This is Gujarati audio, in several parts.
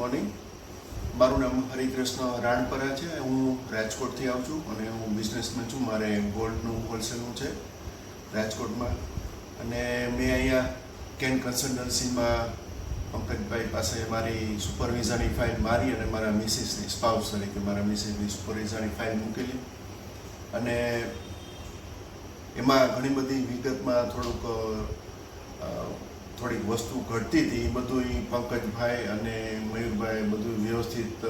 મોર્નિંગ. મારું નામ હરિકૃષ્ણ રાણપરા છે. હું રાજકોટથી આવું છું અને હું બિઝનેસમેન છું. મારે ગોલ્ડનું હોલસેલનું છે રાજકોટમાં. અને મેં અહીંયા કેન કન્સલ્ટન્સીમાં પંકજભાઈ પાસે મારી સુપરવિઝનની ફાઇલ મારી અને મારા મિસિસની સ્પાઉસ તરીકે મારા મિસિસની સુપરવિઝનની ફાઇલ મૂકેલી. અને એમાં ઘણી બધી વિગતમાં થોડીક વસ્તુ ઘટતી હતી. એ બધું પંકજભાઈ અને મયુરભાઈ બધું વ્યવસ્થિત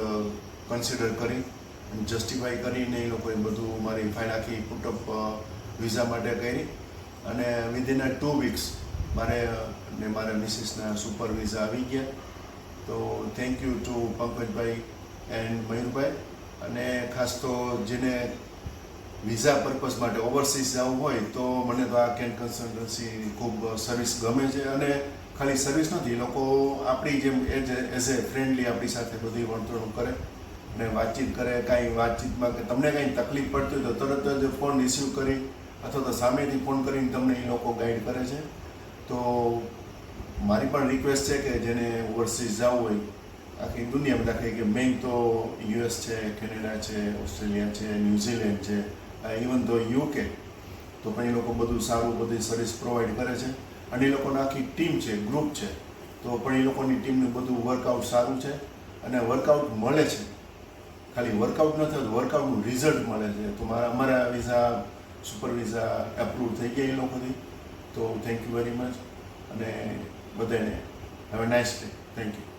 કન્સિડર કરી અને જસ્ટિફાઈ કરીને એ લોકોએ બધું મારી ફાઇલ આખી પુટઅપ વિઝા માટે કરી. અને વિધિન 2 વીક્સ મારે ને મારા મિસિસના સુપર વિઝા આવી ગયા. તો thank you to Pankajbhai and Mayurbhai. અને ખાસ તો જેને વિઝા પર્પઝ માટે ઓવરસીઝ જવું હોય તો મને તો આ કેન કન્સલ્ટન્સી ખૂબ સર્વિસ ગમે છે. અને ખાલી સર્વિસ નથી, લોકો આપણી જેમ એઝ એ ફ્રેન્ડલી આપણી સાથે બધી વર્તણૂક કરે અને વાતચીત કરે. કાંઈ વાતચીતમાં કે તમને કાંઈ તકલીફ પડતી હોય તો તરત જ ફોન રિસીવ કરી અથવા તો સામેથી ફોન કરીને તમને એ લોકો ગાઈડ કરે છે. તો મારી પણ રિક્વેસ્ટ છે કે જેને ઓવરસીઝ જવું હોય આખી દુનિયામાં, દાખલા કે મેઇન તો યુએસ છે, કેનેડા છે, ઓસ્ટ્રેલિયા છે, ન્યૂઝીલેન્ડ છે, ઇવન તો યુકે, તો પણ એ લોકો બધું સારું બધી સર્વિસ પ્રોવાઈડ કરે છે. અને એ લોકોની આખી ટીમ છે, ગ્રુપ છે, તો પણ એ લોકોની ટીમનું બધું વર્કઆઉટ સારું છે અને વર્કઆઉટ મળે છે. ખાલી વર્કઆઉટ ન થયું, વર્કઆઉટનું રિઝલ્ટ મળે છે. તો અમારા વિઝા સુપર વિઝા એપ્રુવ થઈ ગયા એ લોકોથી. તો થેન્ક યુ વેરી મચ અને બધાને have a nice day. Thank you.